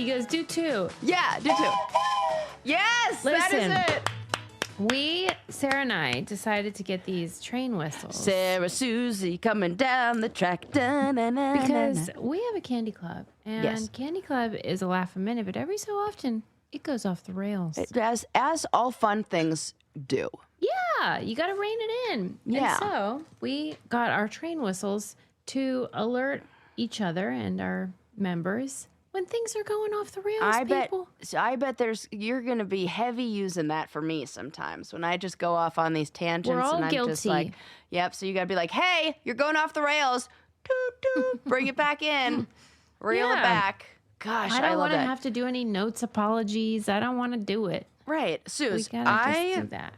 He goes, do 2. Yeah, do 2. Yes, Listen. that is it. Sarah and I decided to get these train whistles. Sarah Susie coming down the track. Because we have a candy club. And Yes. candy club is a laugh a minute, but every so often it goes off the rails. As all fun things do. Yeah, you got to rein it in. Yeah. And so we got our train whistles to alert each other and our members when things are going off the rails, people. I bet you're going to be heavy using that for me sometimes when I just go off on these tangents. We're all and I'm guilty. Just like, yep. So you got to be like, hey, you're going off the rails. Toot, toot. Bring it back in. Reel it back. Gosh, I don't love want to that. have to do any notes apologies. I don't want to do it. Right. We Suze, gotta just do that.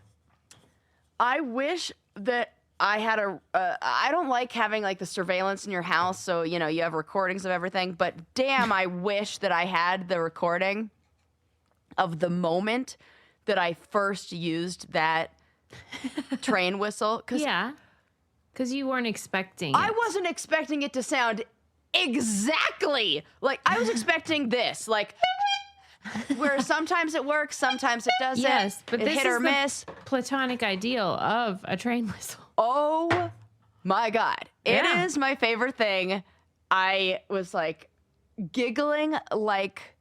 I wish that I had I don't like having like the surveillance in your house. So, you have recordings of everything, but damn, I wish that I had the recording of the moment that I first used that train whistle. Yeah. Because you weren't expecting I it. wasn't expecting it to sound exactly like I was expecting this, like where sometimes it works, sometimes it doesn't. Yes, but this hit is or the miss. platonic ideal of a train whistle. Oh my God. It is my favorite thing. I was like giggling like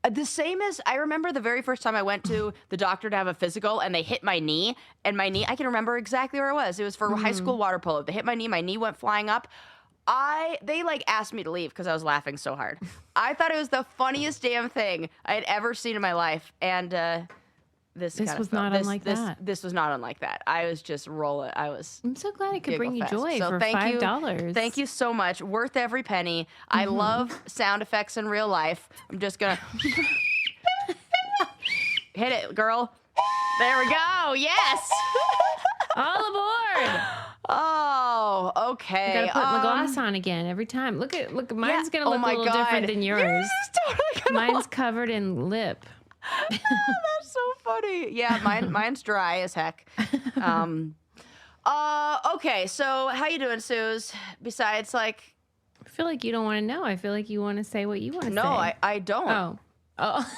the same as I remember the very first time I went to the doctor to have a physical and they hit my knee, and my knee, I can remember exactly where it was. It was for high school water polo. They hit my knee went flying up. They like asked me to leave because I was laughing so hard. I thought it was the funniest damn thing I had ever seen in my life. And this was not unlike that. This was not unlike that. I was just rolling. I'm so glad it could bring you giggle fest. joy So for $5. Thank you so much. Worth every penny. I love sound effects in real life. I'm just gonna hit it, girl. There we go. Yes. All aboard. Oh, okay. I gotta put my gloss on again every time. Look, mine's gonna look a little different than yours. Yours is totally gonna Mine's covered in lip. That's so funny. Yeah, mine's dry as heck. Okay, so how you doing, Suze? Besides, like, I feel like you don't want to know. I feel like you want to say what you want to say. no, I don't. Oh.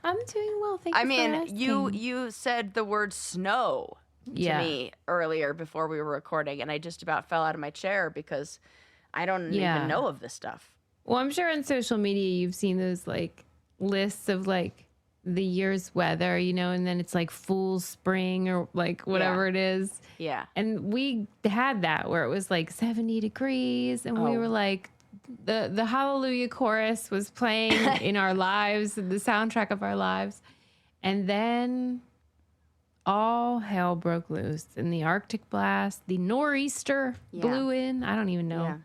I'm doing well. Thank you. I mean, for asking. you said the word snow to me earlier before we were recording, and I just about fell out of my chair because I don't even know of this stuff. Well, I'm sure on social media you've seen those like lists of like the year's weather, and then it's like full spring or like whatever it is. Yeah. And we had that where it was like 70 degrees and we were like, the Hallelujah chorus was playing in our lives, the soundtrack of our lives. And then all hell broke loose and the Arctic blast, the nor'easter blew in. I don't even know. Yeah.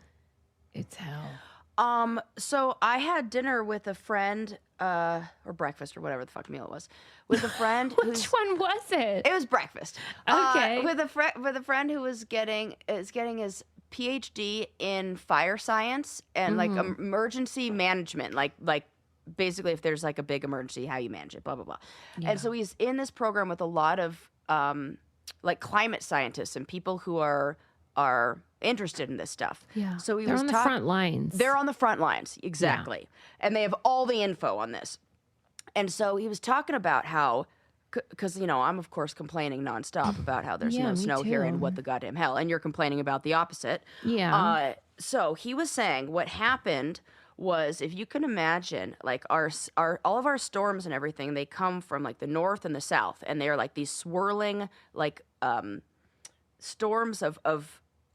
It's hell. So I had dinner with a friend, or breakfast or whatever the fuck meal it was, with a friend. Which one was it? It was breakfast. Okay. With a friend who was getting his PhD in fire science and like emergency management, like basically if there's like a big emergency, how you manage it, blah blah blah. Yeah. And so he's in this program with a lot of like climate scientists and people who are interested in this stuff. Yeah. So They're on the front lines. They're on the front lines, exactly. Yeah. And they have all the info on this. And so he was talking about how, because, I'm, of course, complaining nonstop about how there's no snow here and what the goddamn hell. And you're complaining about the opposite. Yeah. So he was saying what happened was, if you can imagine, like all of our storms and everything, they come from like the north and the south. And they are like these swirling, like, storms of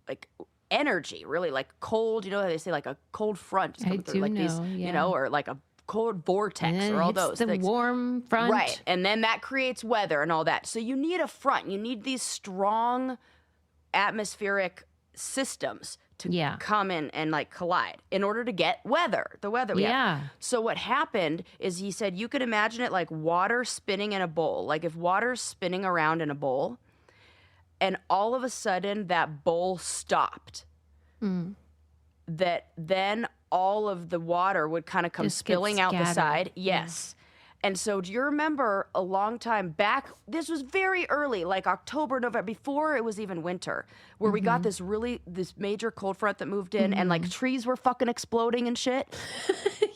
like energy, really like cold, how they say like a cold front is coming through, like these, or like a cold vortex or all those the things. Warm front. Right. And then that creates weather and all that. So you need a front. You need these strong atmospheric systems to come in and like collide in order to get the weather we have. So what happened is he said you could imagine it like water spinning in a bowl. Like if water's spinning around in a bowl, and all of a sudden that bowl stopped, that then all of the water would kind of come spilling out the side. Yes. And so do you remember a long time back, this was very early, like October, November, before it was even winter, where we got this major cold front that moved in and like trees were fucking exploding and shit.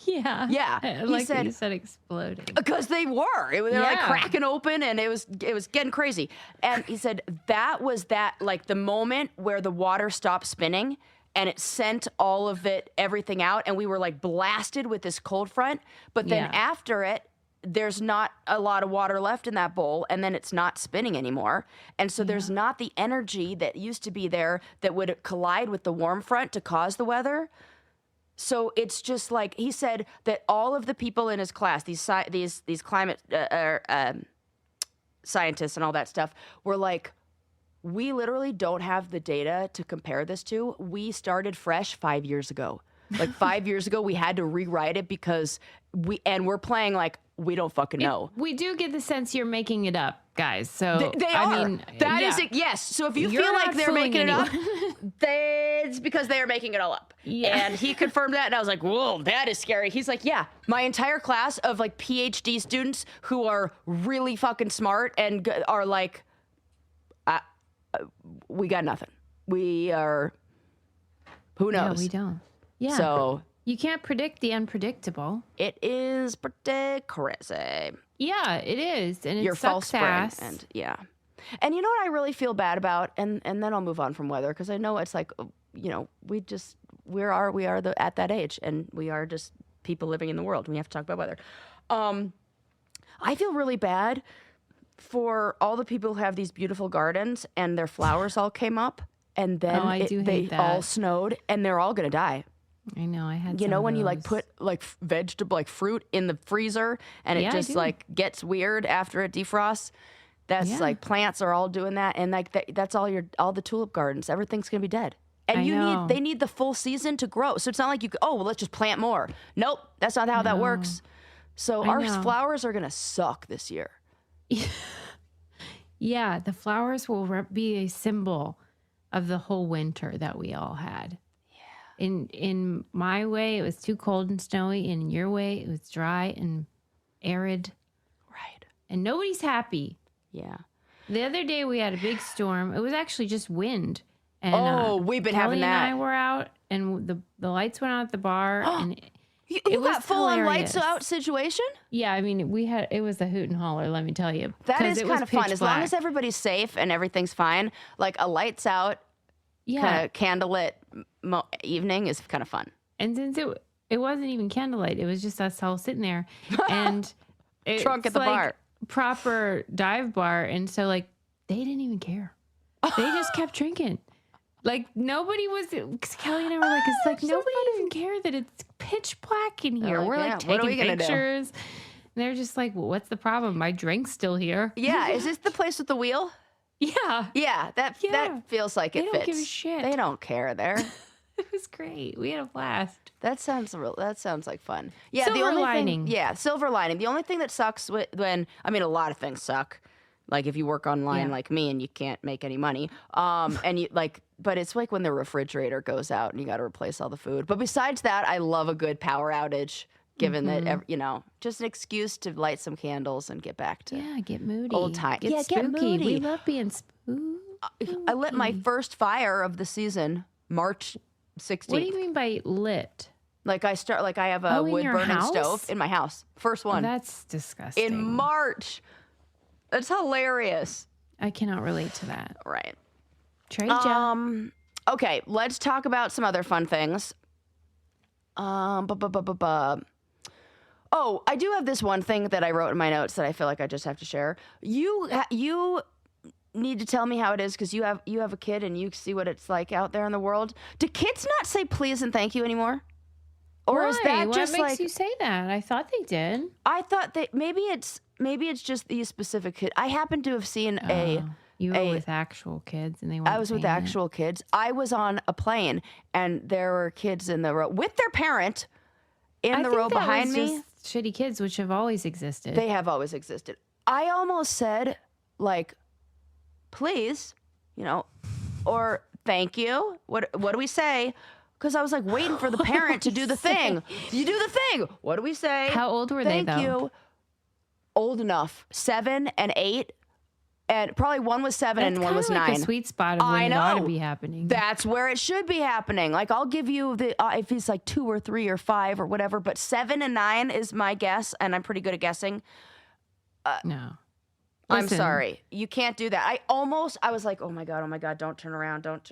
Yeah. Yeah. I like that you said exploding. Because they were. They were like cracking open and it was getting crazy. And he said that was like the moment where the water stopped spinning and it sent all of everything out. And we were like blasted with this cold front. But then after it, there's not a lot of water left in that bowl, and then it's not spinning anymore. And so there's not the energy that used to be there that would collide with the warm front to cause the weather. So it's just like, he said that all of the people in his class, these climate scientists and all that stuff, were like, we literally don't have the data to compare this to. We started fresh 5 years ago. Like 5 years ago, we had to rewrite it because we're playing like we don't fucking know. We do get the sense you're making it up, guys. So they I are. mean, that is it. Yes. So if you feel like they're making it up, it's because they are making it all up. Yeah. And he confirmed that, and I was like, whoa, that is scary. He's like, yeah, my entire class of like PhD students who are really fucking smart and are like, we got nothing. We are, who knows? No, we don't. Yeah. So you can't predict the unpredictable. it is pretty crazy. Yeah, it is. And Your it false sucks spring. ass. And yeah. And you know what I really feel bad about? And then I'll move on from weather, because I know it's like, you know, we are at that age, and we are just people living in the world, and we have to talk about weather. I feel really bad for all the people who have these beautiful gardens and their flowers all came up, and then they all snowed, and they're all gonna die. I know. I had. You know when you like put like vegetable, like fruit in the freezer, and it just like gets weird after it defrosts. That's like plants are all doing that, and like that's all the tulip gardens. Everything's gonna be dead, and they need the full season to grow. So it's not like let's just plant more. Nope, that's not how that works. So our flowers are gonna suck this year. Yeah, the flowers will be a symbol of the whole winter that we all had. Yeah. In my way, it was too cold and snowy. In your way, it was dry and arid. Right. And nobody's happy. Yeah. The other day we had a big storm. It was actually just wind. And, we've been Kelly having that. and I were out, and the lights went out at the bar, and you got full on lights out situation? Yeah, I mean, it was a hoot and holler, let me tell you. That is kind of fun. As long as everybody's safe and everything's fine, like a lights out, kind of candlelit evening is kind of fun. And since it wasn't even candlelight, it was just us all sitting there, and it's drunk at the bar, proper dive bar, and so like they didn't even care. They just kept drinking. Like nobody was. Kelly and I were like, it's like nobody even cared that it's pitch black in here. We're like taking pictures. And they're just like, well, what's the problem? My drink's still here. Yeah, is this the place with the wheel? Yeah. Yeah, that feels like it fits. They don't give a shit. They don't care there. It was great. We had a blast. That sounds like fun. Yeah, silver lining. Silver lining. The only thing that sucks when a lot of things suck. Like if you work online like me and you can't make any money, and you like, but it's like when the refrigerator goes out and you got to replace all the food. But besides that, I love a good power outage. Given that just an excuse to light some candles and get back to get moody, old time. Get spooky. We love being spooky. I lit my first fire of the season, March 16th. What do you mean by lit? Like I have a wood burning stove in my house. First one. Oh, that's disgusting. In March. That's hilarious. I cannot relate to that. Right. Trade ya. Okay, let's talk about some other fun things. Oh, I do have this one thing that I wrote in my notes that I feel like I just have to share. You need to tell me how it is because you have a kid and you see what it's like out there in the world. Do kids not say please and thank you anymore? Or Why? Is that just what makes you say that? I thought they did. I thought that maybe it's just these specific kids. I happen to have seen You were with actual kids, and they weren't. I was with actual kids. I was on a plane, and there were kids in the row with their parent in the row behind me. Just shitty kids, which have always existed. They have always existed. I almost said like, please, or thank you. What do we say? Because I was like waiting for the parent to do the thing. You do the thing. What do we say? How old were they, though? Thank you. old enough, 7 and 8. And probably one was 7 and one was 9. Like a sweet spot of when it ought to be happening. That's where it should be happening. Like, I'll give you the if it's like 2 or 3 or 5 or whatever, but 7 and 9 is my guess, and I'm pretty good at guessing. No. I'm sorry. You can't do that. I was like, oh my God, don't turn around. Don't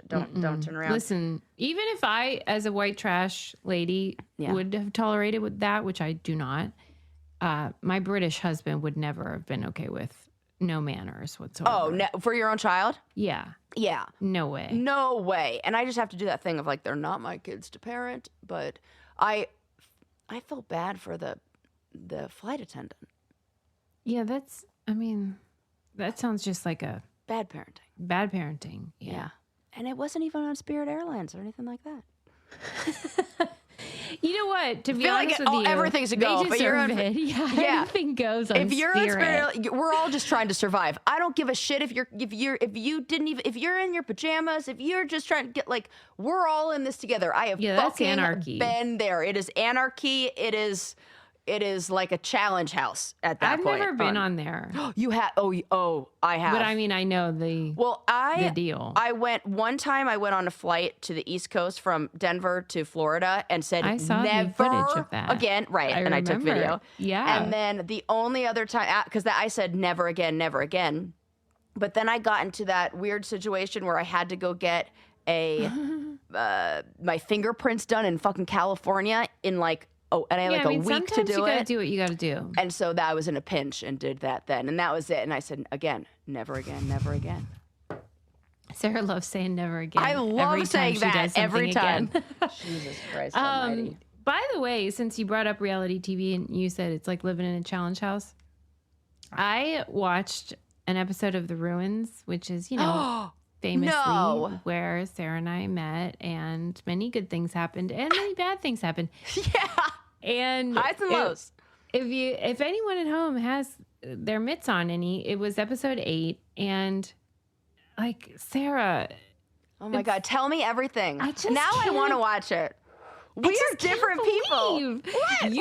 turn around. Listen, even if I, as a white trash lady, would have tolerated with that, which I do not, my British husband would never have been okay with no manners whatsoever. Oh, no, for your own child? Yeah. Yeah. No way. No way. And I just have to do that thing of like, they're not my kids to parent, but I felt bad for the flight attendant. Yeah, that sounds just like a bad parenting. Bad parenting. Yeah. And it wasn't even on Spirit Airlines or anything like that. You know what? To be honest with you, everything's a go. But you're anything goes. On if you're Spirit. on Spirit, we're all just trying to survive. I don't give a shit if you're in your pajamas, if you're just trying to get like, we're all in this together. I have fucking anarchy. Been there. It is anarchy. It is like a challenge house at that point. I've never been on there. You have? Oh, I have. But I mean, I know the deal. I went one time. I went on a flight to the East Coast from Denver to Florida and said, I saw never the footage of that again. Right, and I took video. Yeah. And then the only other time, because I said never again, never again. But then I got into that weird situation where I had to go get my fingerprints done in fucking California in like. Oh, and I had a week to do it. You gotta do what you gotta do. And so that I was in a pinch and did that then. And that was it. And I said, again, never again, never again. Sarah loves saying never again. I love saying that every time. Jesus Christ almighty. By the way, since you brought up reality TV and you said it's like living in a challenge house, I watched an episode of The Ruins, which is, famously where Sarah and I met, and many good things happened and many bad things happened. Yeah. And highs and lows. If anyone at home has their mitts on it was episode 8, and like Sarah. Oh my God, tell me everything. I want to watch it. We are different people. What?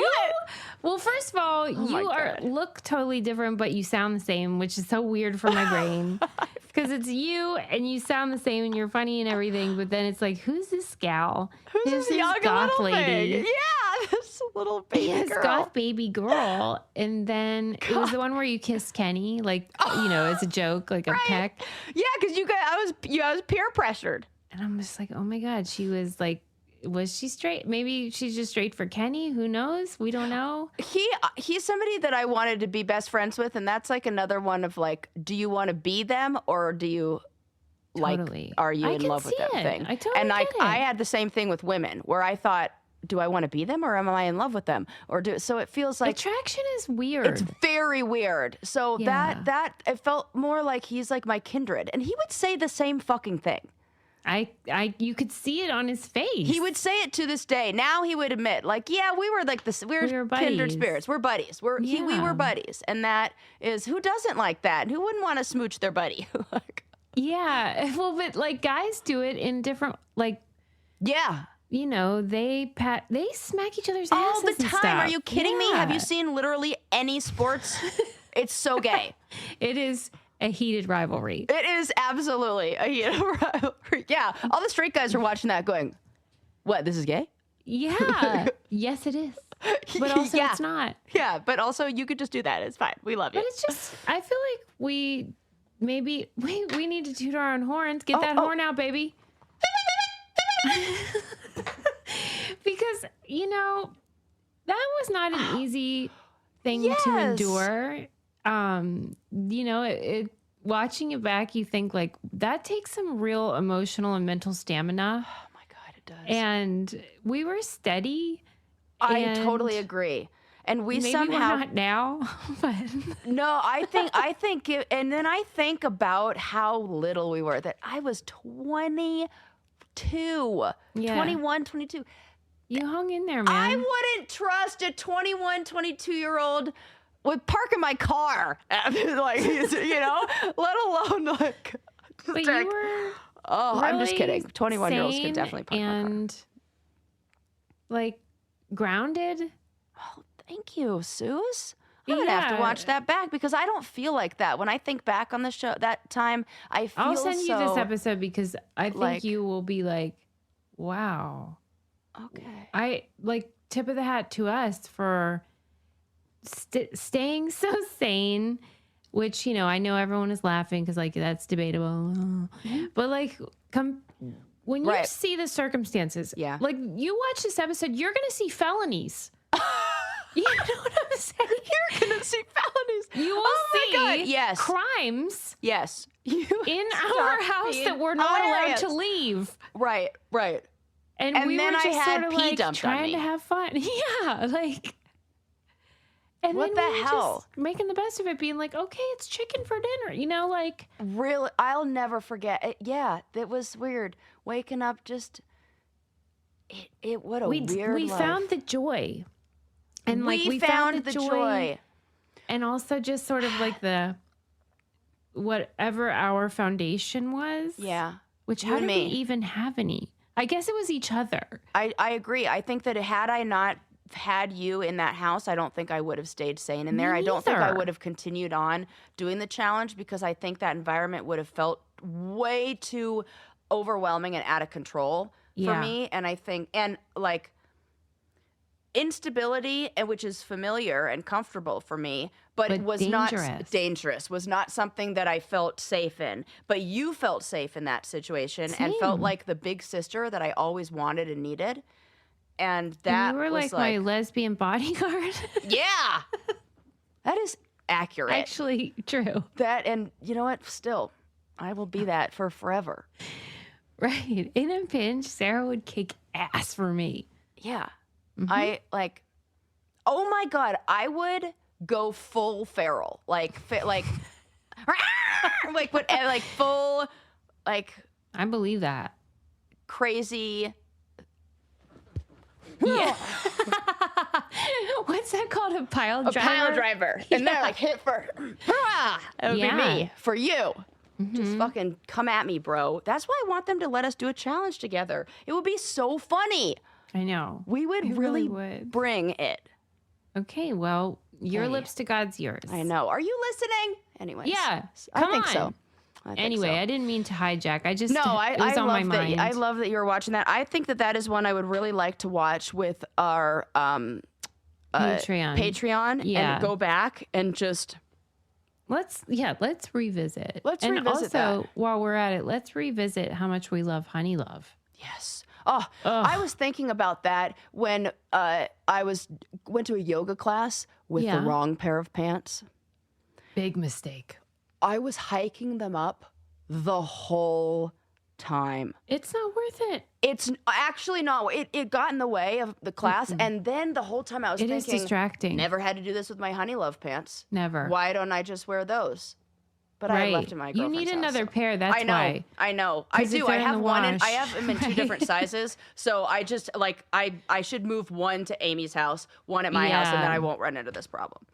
Well, first of all, you look totally different, but you sound the same, which is so weird for my brain. Because it's you and you sound the same and you're funny and everything, but then it's like, who's this gal? Who's this young goth lady? Thing? Yeah, this little baby girl. Goth baby girl. And then it was the one where you kissed Kenny, like, as a joke, like a peck. Yeah, because I was peer pressured. And I'm just like, oh my God, she was like, was she straight? Maybe she's just straight for Kenny. Who knows? We don't know. He's somebody that I wanted to be best friends with, and that's like another one of like, do you want to be them or do you are you in love with them thing? I totally and get it. I had the same thing with women where I thought, do I want to be them or am I in love with them? So it feels like attraction is weird. It's very weird. So that it felt more like he's like my kindred, and he would say the same fucking thing. You could see it on his face. He would say it to this day. Now he would admit, like, yeah, we were like this. We were kindred spirits. We're buddies. We were buddies, and that is who doesn't like that? Who wouldn't want to smooch their buddy? Yeah, well, but like guys do it in different Yeah. They smack each other's all asses the time. And stuff. Are you kidding me? Have you seen literally any sports? It's so gay. It is a heated rivalry. It is absolutely a heated rivalry. Yeah. All the straight guys are watching that going, what, this is gay? Yeah. Yes, it is. But also it's not. Yeah. But also you could just do that. It's fine. We love you. But it's just, I feel like we need to toot our own horns. Get that horn out, baby. Because, that was not an easy thing to endure. Watching it back, you think like that takes some real emotional and mental stamina. Oh my God, it does. And we were steady. I totally agree. And we maybe somehow we're not now, but no, I think, and then I think about how little we were. That I was 22, 21, 22. You hung in there, man. I wouldn't trust a 21, 22-year-old. Would park in my car, like, let alone like. But you were. Oh, really I'm just kidding. 21-year-olds can definitely park and, my car. Like, grounded. Oh, thank you, Suze. I'm gonna have to watch that back because I don't feel like that. When I think back on the show that time, I feel I'll send you this episode because I think like, you will be like, wow. Okay. I like tip of the hat to us for staying so sane, which, you know, I know everyone is laughing because like that's debatable. But like when you see the circumstances, like you watch this episode, you're going to see felonies. You know what I'm saying? You're going to see felonies. You will see crimes. Yes. In our house that we're not allowed to leave. Right. And we then were just I had sort of pee like dumped on trying me. to have fun. Yeah, like. And what then the we hell? Just making the best of it, being like, okay, it's chicken for dinner. You know, like. Really, I'll never forget it. Yeah, that was weird. Waking up just. What a weird We life. found the joy. And like we found the joy. And also just sort of like the whatever our foundation was. Yeah. Which how did we even have any? I guess it was each other. I agree. I think that had I not had you in that house, I don't think I would have stayed sane in there. I don't think I would have continued on doing the challenge because I think that environment would have felt way too overwhelming and out of control for me. And I think, and like, instability, and which is familiar and comfortable for me, but it was not dangerous, was not something that I felt safe in. But you felt safe in that situation and felt like the big sister that I always wanted and needed. And that you were was like my lesbian bodyguard. Yeah, that is accurate. Actually, true. That, and you know what? Still, I will be that for forever. Right. In a pinch, Sarah would kick ass for me. Yeah. I like, oh my God, I would go full feral, like full, like. I believe that. Crazy. Yeah. What's that called? A pile driver? A pile driver. And they're like, hit for, hurrah! It would be me, for you. Just fucking come at me, bro. That's why I want them to let us do a challenge together. It would be so funny. I know. We would really bring it. Okay, well, your lips to God's ears. I know. Are you listening? Anyways. Yeah. I think so. Anyway, I didn't mean to hijack. I just, it was on my mind. I love that you're watching that. I think that is one I would really like to watch with our Patreon and go back and just. Let's revisit. Let's revisit that. Also, while we're at it, let's revisit how much we love Honeylove. Yes. Oh, I was thinking about that when I went to a yoga class with the wrong pair of pants. Big mistake. I was hiking them up the whole time. It's not worth it. It's actually not. It got in the way of the class, and then the whole time I was thinking, it is distracting. Never had to do this with my Honeylove pants. Never. Why don't I just wear those? But I left in my girlfriend's You need house, another pair. That's why. I know. I do. I have one. I have them in two different sizes. So I just I should move one to Amy's house, one at my house, and then I won't run into this problem.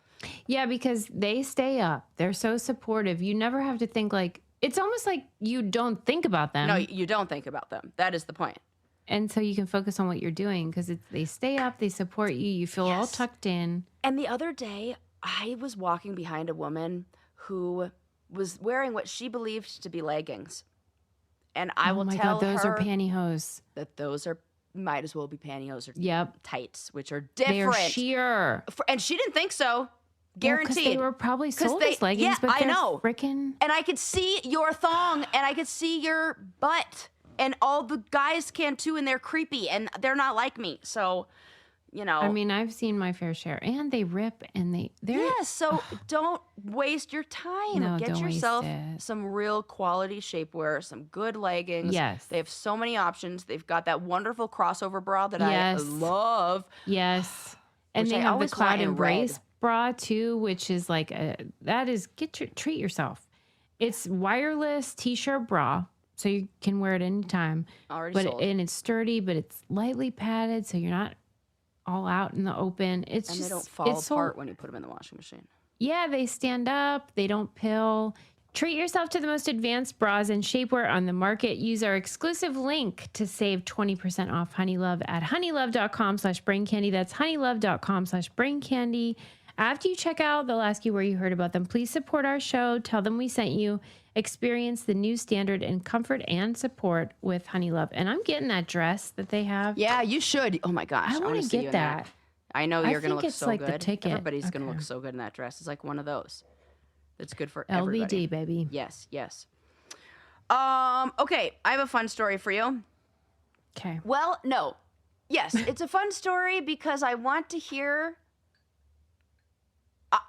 Yeah, because they stay up. They're so supportive. You never have to think like, it's almost like you don't think about them. No, you don't think about them. That is the point. And so you can focus on what you're doing because they stay up, they support you, you feel all tucked in. And the other day, I was walking behind a woman who was wearing what she believed to be leggings. And I will tell her those are pantyhose. That those are might as well be pantyhose or tights, which are different. They're sheer. And she didn't think so. Guaranteed. Because they were probably sold as leggings, but they're freaking. And I could see your thong, and I could see your butt, and all the guys can too, and they're creepy, and they're not like me. So, you know. I mean, I've seen my fair share, and they rip, and they're. Yeah, so don't waste your time. No, Get yourself some real quality shapewear, some good leggings. Yes. They have so many options. They've got that wonderful crossover bra that I love. Yes. And they have the Cloud Embrace bra too, which is like treat yourself. It's wireless t-shirt bra, so you can wear it anytime. And it's sturdy, but it's lightly padded, so you're not all out in the open. They don't fall apart when you put them in the washing machine. Yeah, they stand up. They don't pill. Treat yourself to the most advanced bras and shapewear on the market. Use our exclusive link to save 20% off Honeylove at honeylove.com/braincandy. That's honeylove.com/braincandy. After you check out, they'll ask you where you heard about them. Please support our show. Tell them we sent you. Experience the new standard in comfort and support with Honeylove. And I'm getting that dress that they have. Yeah, you should. Oh my gosh. I want to get that. I know you're going to look so like good. The ticket. Everybody's going to look so good in that dress. It's like one of those. It's good for everybody. LBD, baby. Yes, yes. Okay, I have a fun story for you. Okay. Well, no. Yes, it's a fun story because I want to hear.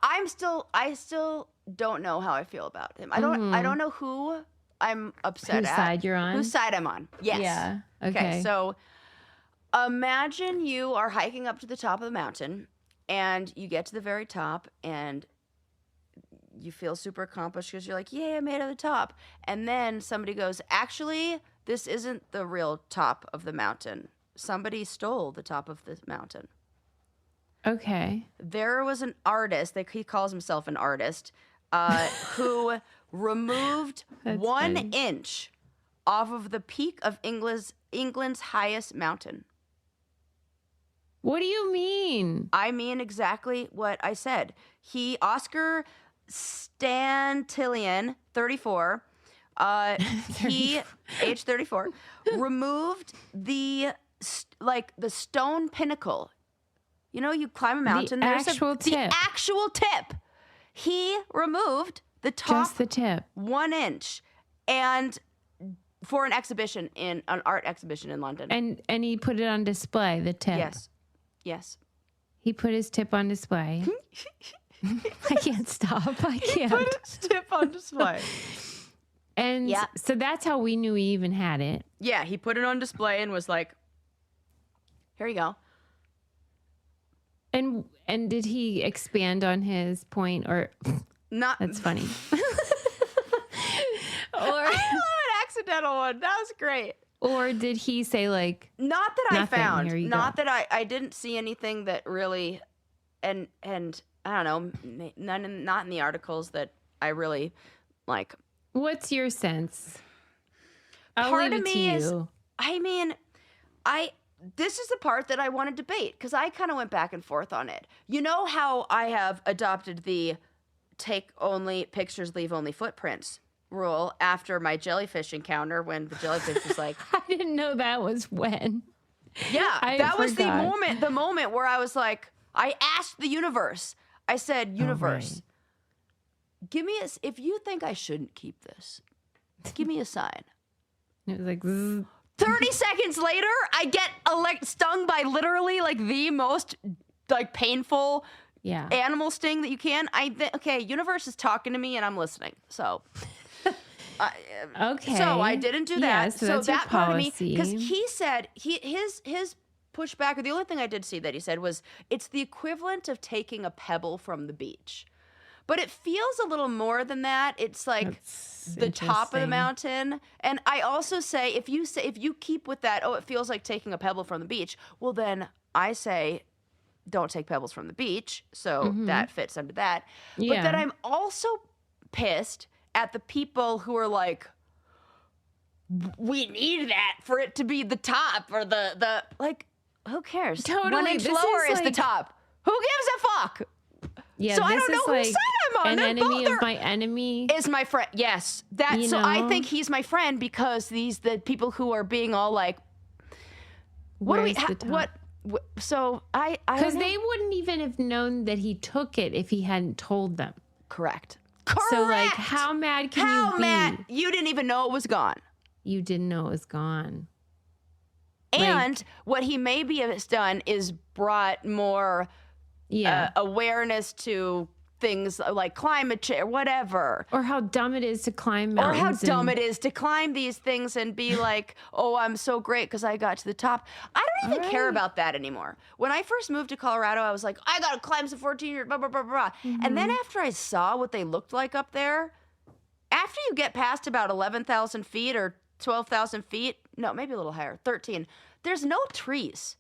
I still don't know how I feel about him. I don't know who I'm upset Whose at. side you're on? Whose side I'm on. Yes. Yeah. Okay. So imagine you are hiking up to the top of the mountain and you get to the very top and you feel super accomplished because you're like, yay, I made it to the top. And then somebody goes, actually, this isn't the real top of the mountain. Somebody stole the top of the mountain. Okay. There was an artist, he calls himself an artist, who removed 1 inch off of the peak of England's highest mountain. What do you mean? I mean exactly what I said. Oscar Stantillion, 34, he, age 34, removed the stone pinnacle. You know, you climb a mountain. The actual tip. He removed the top. Just the tip. 1 inch. And for an art exhibition in London. And he put it on display, the tip. Yes. He put his tip on display. I can't stop. I can't. He put his tip on display. And so that's how we knew he even had it. Yeah, he put it on display and was like, here you go. And did he expand on his point or not? That's funny. I love an accidental one. That was great. Or did he say like not that I found. Not go. that I didn't see anything that really and I don't know, not in the articles that I really like. What's your sense? Part of me is, I mean, this is the part that I want to debate because I kind of went back and forth on it. You know how I have adopted the take only pictures, leave only footprints rule after my jellyfish encounter when the jellyfish was like, I didn't know that was when. Yeah, that was the moment where I was like, I asked the universe. I said, universe, give me if you think I shouldn't keep this, give me a sign. It was like, zzz. 30 seconds later, I get stung by literally like the most like painful animal sting that you can. Okay, universe is talking to me and I'm listening. So, okay. So I didn't do that. Yeah, so that's that part of me, because policy. he said his pushback, or the only thing I did see that he said was it's the equivalent of taking a pebble from the beach. But it feels a little more than that. It's like the top of the mountain. And I also say if you keep with that, it feels like taking a pebble from the beach. Well, then I say don't take pebbles from the beach. So that fits under that. Yeah. But then I'm also pissed at the people who are like, we need that for it to be the top or the like, who cares? Totally. 1 inch lower is the top. Who gives a fuck? Yeah, so I don't know whose side I'm on. An enemy of my enemy is my friend. Yes, I think he's my friend because these the people who are being all like, So I because they wouldn't even have known that he took it if he hadn't told them. Correct. So like, how mad can you be? How mad? You didn't even know it was gone. You didn't know it was gone. And what he maybe has done is brought more awareness to things like climate change or whatever. Or how dumb it is to climb mountains. Or how dumb it is to climb these things and be like, oh, I'm so great because I got to the top. I don't even care about that anymore. When I first moved to Colorado, I was like, I got to climb some 14-year, blah, blah, blah, blah. And then after I saw what they looked like up there, after you get past about 11,000 feet or 12,000 feet, no, maybe a little higher, 13, there's no trees.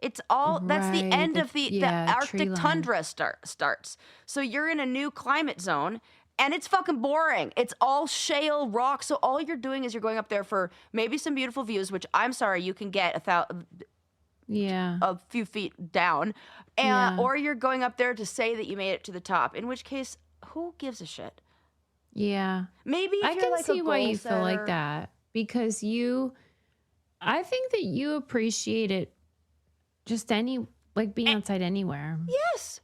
It's all, that's the end of the Arctic tundra starts. So you're in a new climate zone and it's fucking boring. It's all shale rock. So all you're doing is you're going up there for maybe some beautiful views, which I'm sorry, you can get a few feet down, or you're going up there to say that you made it to the top, in which case, who gives a shit? Yeah. Maybe if I you're can like see a why goal you feel like setter. that, because I think that you appreciate it just being outside anywhere. Yes.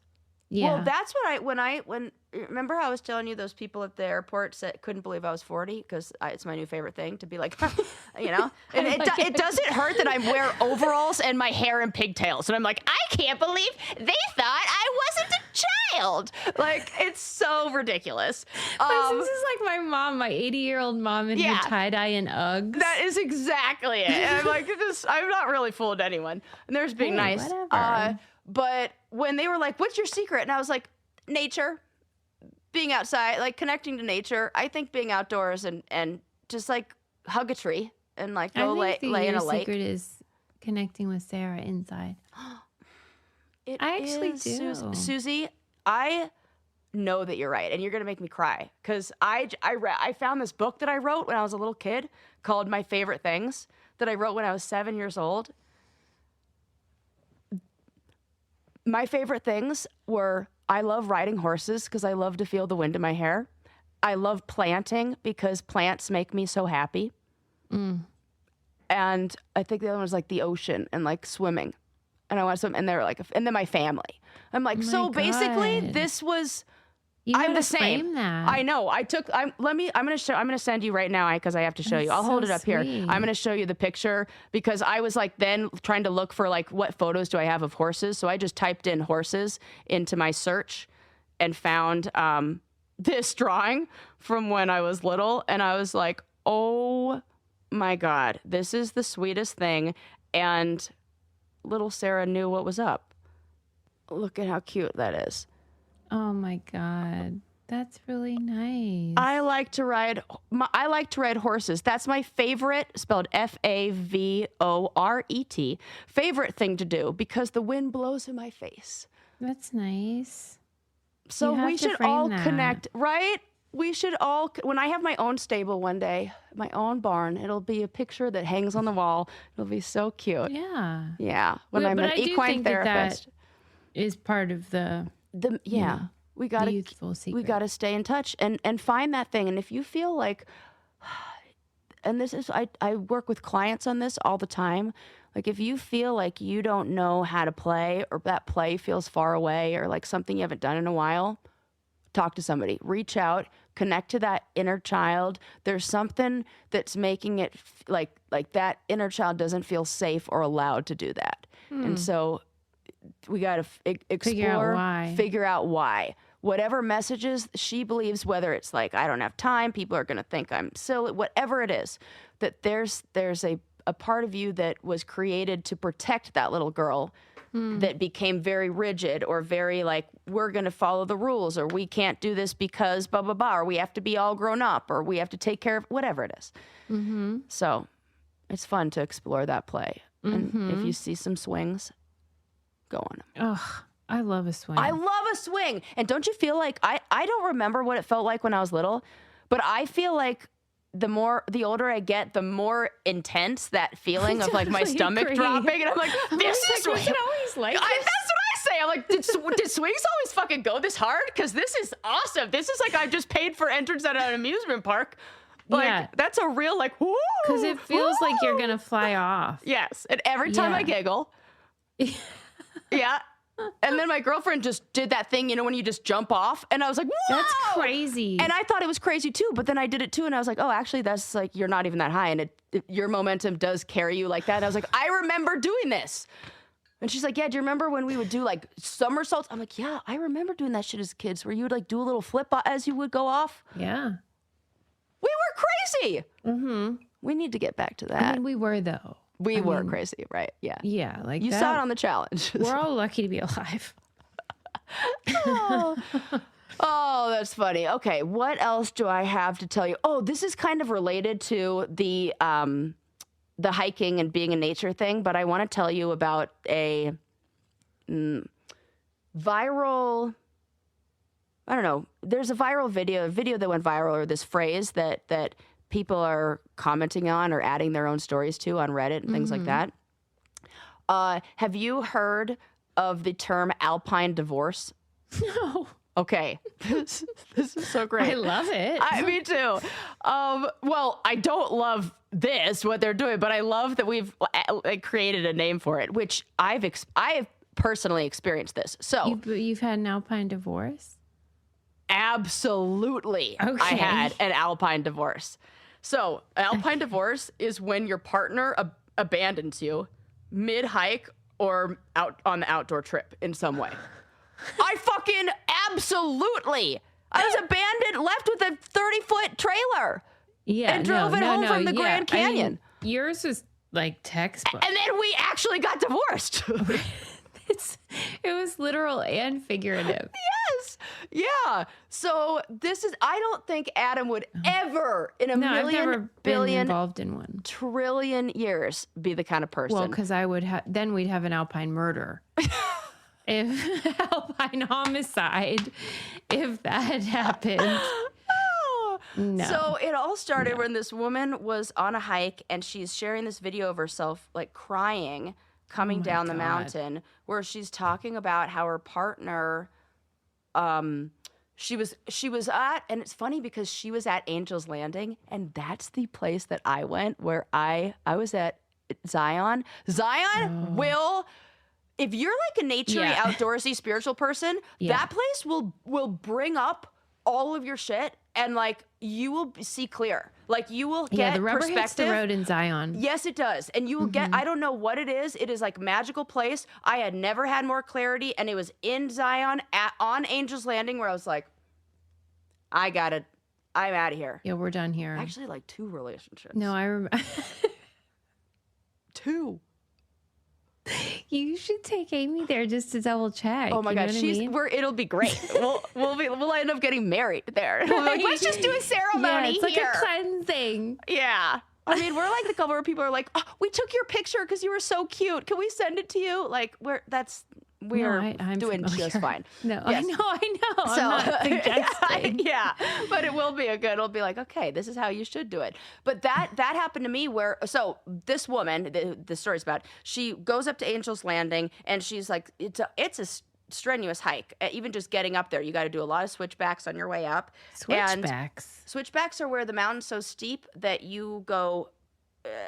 Yeah. Well, that's what when remember how I was telling you those people at the airport couldn't believe I was 40 because it's my new favorite thing to be like, you know, and it doesn't hurt that I wear overalls and my hair in pigtails, and I'm like, I can't believe they thought I wasn't a child. Like, it's so ridiculous. This is like my mom, my 80-year-old mom in her tie-dye and Uggs. That is exactly it. And I'm like, I'm not really fooled anyone. And they're just being nice. Whatever. But when they were like, what's your secret? And I was like, nature, being outside, like connecting to nature. I think being outdoors and just like hug a tree and like go lay in a lake. Your secret is connecting with Sarah inside. I actually do. Susie, I know that you're right. And you're going to make me cry. Because I found this book that I wrote when I was a little kid called My Favorite Things that I wrote when I was 7 years old. My favorite things were, I love riding horses because I love to feel the wind in my hair. I love planting because plants make me so happy. And I think the other one was like the ocean and like swimming. And I want some, and they're like, and then my family. I'm like, basically this was, I'm the same. That. I know. I'm going to send you right now because I have to show you. I'll hold it up here. I'm going to show you the picture because I was like then trying to look for like what photos do I have of horses. So I just typed in horses into my search and found this drawing from when I was little. And I was like, oh my God, this is the sweetest thing. And little Sarah knew what was up. Look at how cute that is. Oh my God. That's really nice. I like to ride horses. That's my favorite, spelled Favort, favorite thing to do because the wind blows in my face. That's nice. So we should all connect, right? We should all, when I have my own stable one day, my own barn, it'll be a picture that hangs on the wall. It'll be so cute. Yeah. Yeah. When I'm an equine therapist. That is part of we gotta youthful secret. We gotta stay in touch and find that thing. And if you feel like, and this is I work with clients on this all the time. Like if you feel like you don't know how to play or that play feels far away or like something you haven't done in a while, talk to somebody. Reach out, connect to that inner child. There's something that's making it like that inner child doesn't feel safe or allowed to do that. And so we got to explore, figure out why. Whatever messages she believes, whether it's like, I don't have time, people are going to think I'm silly, whatever it is, that there's a part of you that was created to protect that little girl that became very rigid or very like, we're going to follow the rules or we can't do this because blah, blah, blah, or we have to be all grown up or we have to take care of whatever it is. So it's fun to explore that play. And if you see some swings, go on them. Oh, I love a swing. I love a swing. And don't you feel like, I don't remember what it felt like when I was little, but I feel like the older I get, the more intense that feeling of like my stomach dropping. And I'm like, this is what always like. That's what I say. I'm like, did swings always fucking go this hard? Because this is awesome. This is like I just paid for entrance at an amusement park. Like, that's a real like, whoo. Because it feels like you're going to fly off. Yes. And every time I giggle. Yeah. And then my girlfriend just did that thing, you know, when you just jump off. And I was like, whoa! That's crazy. And I thought it was crazy too, but then I did it too. And I was like, oh, actually, that's like, you're not even that high. And your momentum does carry you like that. And I was like, I remember doing this. And she's like, yeah, do you remember when we would do like somersaults? I'm like, yeah, I remember doing that shit as kids where you would like do a little flip as you would go off. Yeah. We were crazy. We need to get back to that. I mean, we were though. We were crazy, right? Yeah. Yeah, like you saw it on the challenge. We're all lucky to be alive. Oh, that's funny. Okay, what else do I have to tell you? Oh, this is kind of related to the hiking and being in nature thing, but I want to tell you about a viral. I don't know. There's a viral video that went viral, or this phrase that people are commenting on or adding their own stories to on Reddit and things like that. Have you heard of the term Alpine divorce? No. Okay. This is so great. I love it. Me too. Well, I don't love what they're doing, but I love that we've created a name for it, which I've personally experienced this. So you've had an Alpine divorce? Absolutely. Okay. I had an Alpine divorce. So an Alpine divorce is when your partner abandons you mid-hike or out on the outdoor trip in some way. I fucking absolutely. I was abandoned, left with a 30-foot trailer. Yeah. And drove it home from the Grand Canyon. I mean, yours was like textbook. And then we actually got divorced. It was literal and figurative. Yes. Yeah. So I don't think Adam would ever in a I've never been billion involved in one. trillion years be the kind of person. Well, because I would then we'd have an Alpine murder. If Alpine homicide, if that happened. No. So it all started when this woman was on a hike and she's sharing this video of herself like crying coming down the mountain, where she's talking about how her partner she was at, and it's funny because she was at Angel's Landing, and that's the place that I went where I was at Zion. Zion will, if you're like a naturey, outdoorsy, spiritual person, that place will bring up all of your shit, and like you will see clear. Like you will get the rubber perspective. hits the road in Zion. Yes, it does. And you will get, I don't know what it is. It is like a magical place. I had never had more clarity, and it was in Zion on Angel's Landing where I was like, I'm out of here. Yeah, we're done here. Actually, like 2 relationships. No, I remember. 2. You should take Amy there just to double check. Oh my gosh, it'll be great. We'll end up getting married there. We'll be like, let's just do a ceremony it's here. like a cleansing. Yeah. I mean, we're like the couple where people are like, oh, we took your picture because you were so cute. Can we send it to you? Like, we're I'm doing familiar. just fine. No, yes. I know. I'm not suggesting. Yeah, but it will be it'll be like, okay, this is how you should do it. But that happened to me so this woman, the story's about, she goes up to Angel's Landing and she's like, it's a strenuous hike. Even just getting up there, you got to do a lot of switchbacks on your way up. Switchbacks are where the mountain's so steep that you go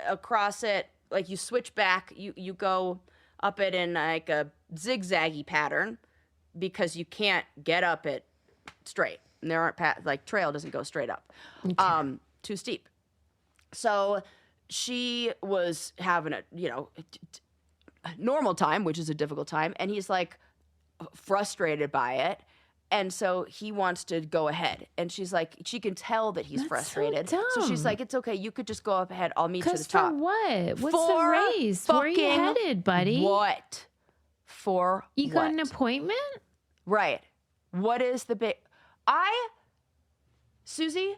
across it, like you switch back, you go up it in like a zigzaggy pattern because you can't get up it straight. And there aren't trail doesn't go straight up. Okay. Too steep. So she was having a normal time, which is a difficult time, and he's like frustrated by it. And so he wants to go ahead. And she's like, she can tell that he's frustrated. So she's like, it's okay. You could just go up ahead. I'll meet you at the top. For what? What's the race? Where are you headed, buddy? What? For you got an appointment? Right. What is the big... Susie,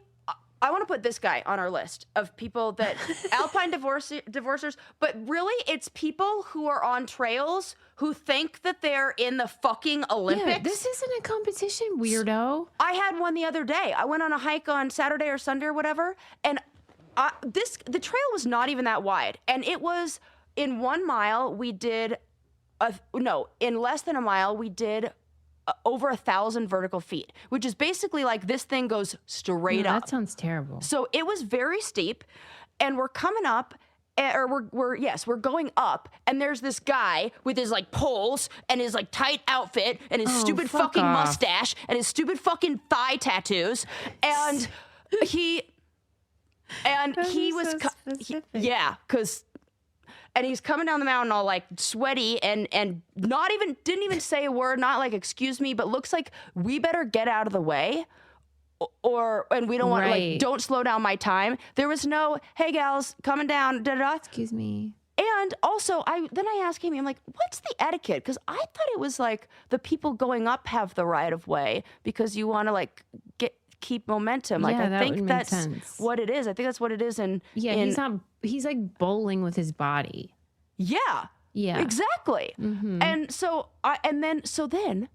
I want to put this guy on our list of people that... Alpine divorcers, but really it's people who are on trails who think that they're in the fucking Olympics. Yeah, this isn't a competition, weirdo. I had one the other day. I went on a hike on Saturday or Sunday or whatever, and the trail was not even that wide. And it was, in 1 mile, we did... in less than a mile, we did over 1,000 vertical feet, which is basically like this thing goes straight up. That sounds terrible. So it was very steep, and we're coming up, or we're going up, and there's this guy with his like poles and his like tight outfit and his stupid fucking mustache and his stupid fucking thigh tattoos, and he was and he's coming down the mountain all like sweaty and didn't even say a word, not like excuse me, but looks like we better get out of the way. And we don't want to, like, don't slow down my time. There was no, hey gals, coming down, da-da-da. Excuse me. And also, I asked Amy, I'm like, what's the etiquette? Because I thought it was like the people going up have the right of way because you want to like keep momentum. Like, I think that's what it is. I think that's what it is. He's like bowling with his body. Yeah. Yeah. Exactly. Mm-hmm. And so then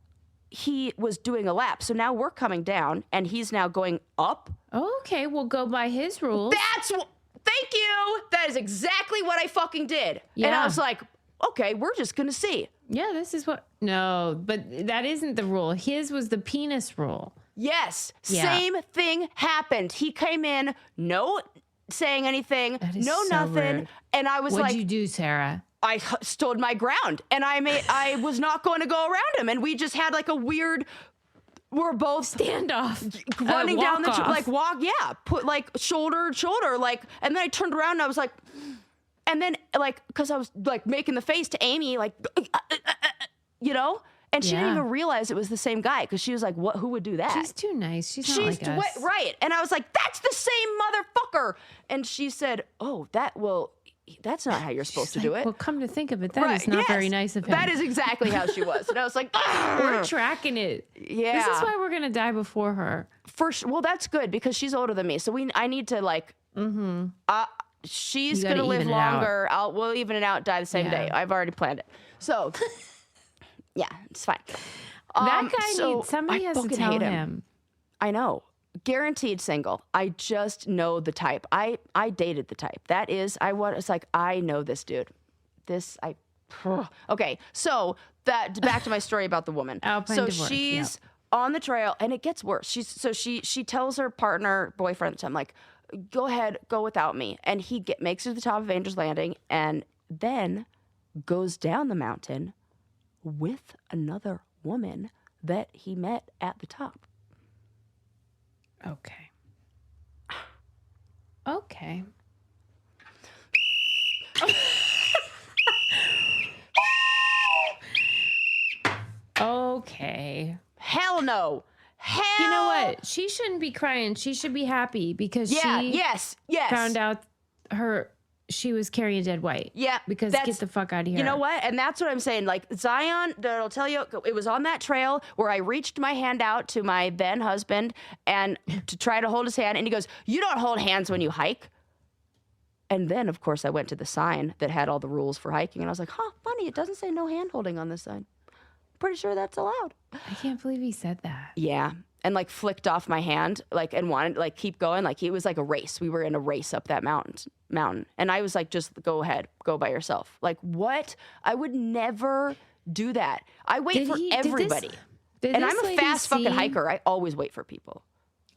he was doing a lap. So now we're coming down and he's now going up. Oh, okay. We'll go by his rules. Thank you. That is exactly what I fucking did. Yeah. And I was like, okay, we're just going to see. Yeah, this is what. No, but that isn't the rule. His was the penis rule. Yes. Yeah. Same thing happened. He came in, no saying anything, no so nothing. rude. And I was What'd like, you do, Sarah? I stood my ground and I was not going to go around him. And we just had like a weird, we're both standoff, running down the, put like shoulder to shoulder, like, and then I turned around and I was like, and then like, cause I was like making the face to Amy, like, you know, and she didn't even realize it was the same guy. Cause she was like, who would do that? She's too nice. She's not like us. Right. And I was like, that's the same motherfucker. And she said, oh, that's not how you're supposed to do it. Well, come to think of it, that is not very nice of him. That is exactly how she was. And I was like, we're tracking it. Yeah. This is why we're going to die before her. Well, that's good because she's older than me. So I need to like, she's going to live longer. We'll even it out, die the same day. I've already planned it. So yeah, it's fine. That guy needs, somebody has to tell him. I know. Guaranteed single. I just know the type. I dated the type. That is, it's like, I know this dude. Okay. So back to my story about the woman. Alpine so divorce, she's on the trail and it gets worse. She tells her boyfriend, I'm like, go ahead, go without me. And he makes it to the top of Angel's Landing and then goes down the mountain with another woman that he met at the top. Okay. Okay. Okay. Hell no. You know what? She shouldn't be crying. She should be happy because she found out she was carrying a dead white. Yeah. Because get the fuck out of here. You know what? And that's what I'm saying. Like Zion, that'll tell you, it was on that trail where I reached my hand out to my then husband and to try to hold his hand. And he goes, you don't hold hands when you hike. And then, of course, I went to the sign that had all the rules for hiking. And I was like, funny, it doesn't say no hand holding on this sign. Pretty sure that's allowed. I can't believe he said that. Yeah. And like flicked off my hand, like, and wanted like keep going. Like it was like a race. We were in a race up that mountain. And I was like, just go ahead, go by yourself. Like what? I would never do that. I wait for everybody. And I'm a fast fucking hiker. I always wait for people.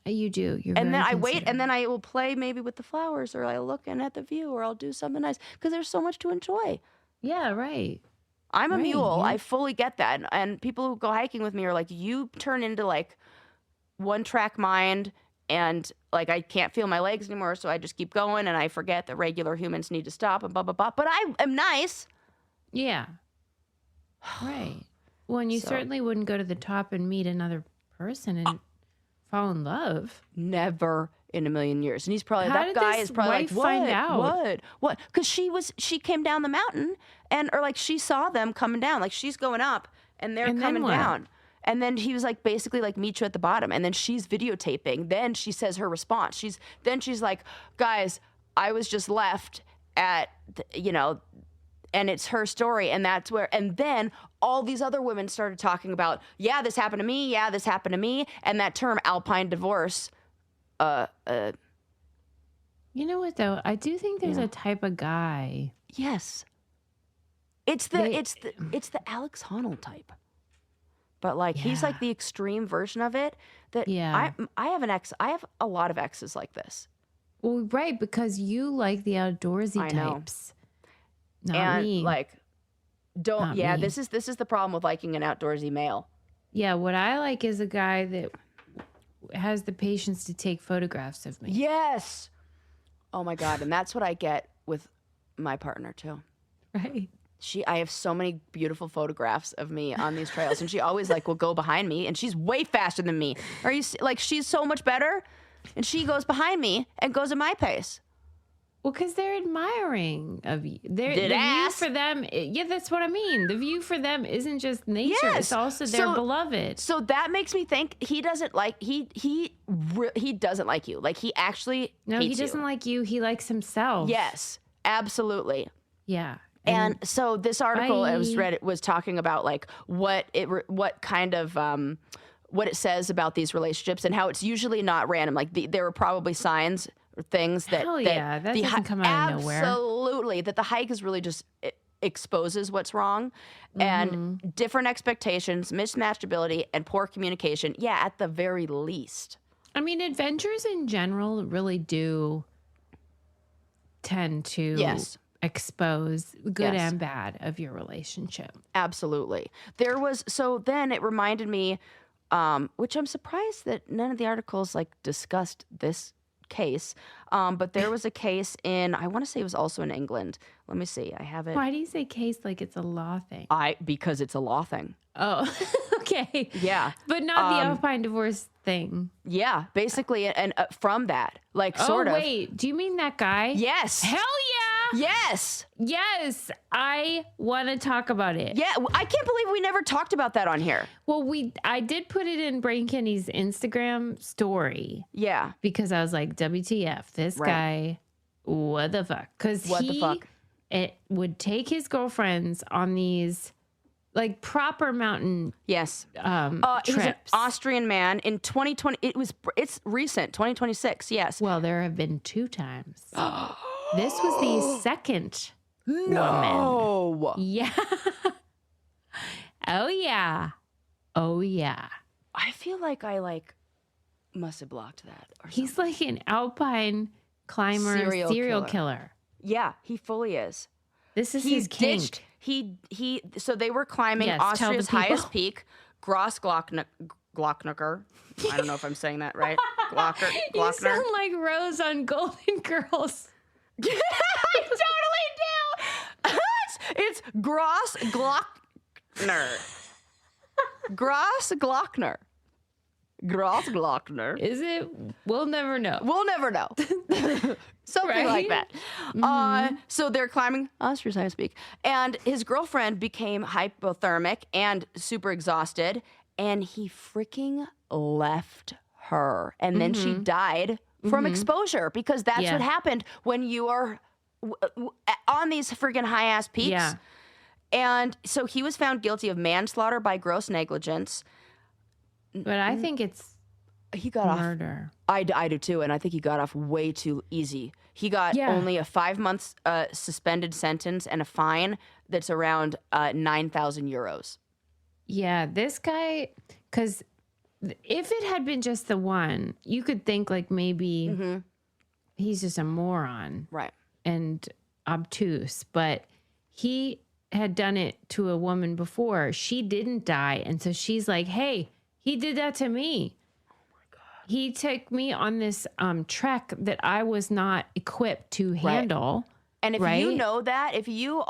You do. And then I wait and then I will play maybe with the flowers or I'll look in at the view or I'll do something nice because there's so much to enjoy. Yeah, right. I'm a mule. Yeah. I fully get that. And people who go hiking with me are like, you turn into like one track mind and like I can't feel my legs anymore. So I just keep going and I forget that regular humans need to stop and blah, blah, blah. But I am nice. Yeah. Right. Well, and you certainly wouldn't go to the top and meet another person and fall in love. Never in a million years. And he's probably, that guy is probably like, find out? What? Because she came down the mountain or like she saw them coming down. Like she's going up and they're coming down. And then he was like, basically like, meet you at the bottom. And then she's videotaping. Then she says her response. She's like, guys, I was just left at, and it's her story. And that's where, and then all these other women started talking about, yeah, this happened to me. Yeah, this happened to me. And that term Alpine divorce. You know what though? I do think there's a type of guy. Yes. It's the Alex Honnold type. But like he's like the extreme version of it. That I have an ex. I have a lot of exes like this. Well, right, because you like the outdoorsy types. Not me. Like, don't. Not me. This is the problem with liking an outdoorsy male. Yeah, what I like is a guy that has the patience to take photographs of me. Yes. Oh my God, and that's what I get with my partner too. Right. I have so many beautiful photographs of me on these trails, and she always like will go behind me, and she's way faster than me. She's so much better, and she goes behind me and goes at my pace. Well, because they're admiring of you. The view for them, that's what I mean. The view for them isn't just nature; it's also their beloved. So that makes me think he doesn't like he doesnn't like you. Like he actually he doesn't like you. He likes himself. Yes, absolutely. Yeah. And so this article I was talking about like what kind of what it says about these relationships and how it's usually not random. Like there were probably signs or things that that doesn't come out of nowhere. Absolutely, that the hike is really just exposes what's wrong. And different expectations, mismatched ability, and poor communication. Yeah, at the very least. I mean, adventures in general really do tend to expose good and bad of your relationship. Absolutely. So then it reminded me, which I'm surprised that none of the articles like discussed this case. But there was a case I want to say it was also in England. Let me see. I have it. Why do you say case like it's a law thing? Because it's a law thing. Oh, okay. Yeah. But not the Alpine divorce thing. Yeah, basically. And from that, like sort of. Oh, wait. Do you mean that guy? Yes. Hell yeah. Yes. Yes. I want to talk about it. Yeah. I can't believe we never talked about that on here. Well, I did put it in Brain Candy's Instagram story. Yeah. Because I was like, WTF, this guy, what the fuck? Because it would take his girlfriends on these like proper mountain trips. He was an Austrian man in 2020. It's recent, 2026. Yes. Well, there have been 2 times. This was the second woman. Yeah. Oh yeah. Oh yeah. I feel like I must have blocked that. He's like an Alpine climber, serial killer. Yeah, he fully is. This is his kink. So they were climbing Austria's highest peak, Grossglockner. I don't know if I'm saying that right. Glockner. You sound like Rose on Golden Girls. I totally do. It's Grossglockner. Grossglockner. Is it? We'll never know. We'll never know. Something like that. So they're climbing Austria's highest peak. And his girlfriend became hypothermic and super exhausted. And he freaking left her. And then she died from exposure because that's what happened when you are on these freaking high-ass peaks. Yeah. And so he was found guilty of manslaughter by gross negligence. But I think he got murder. I do too, and I think he got off way too easy. He got only a 5 months suspended sentence and a fine that's around 9,000 euros. Yeah, this guy, because if it had been just the one, you could think like maybe he's just a moron, right, and obtuse. But he had done it to a woman before. She didn't die, and so she's like, "Hey, he did that to me. He took me on this trek that I was not equipped to handle." And if you know that, if you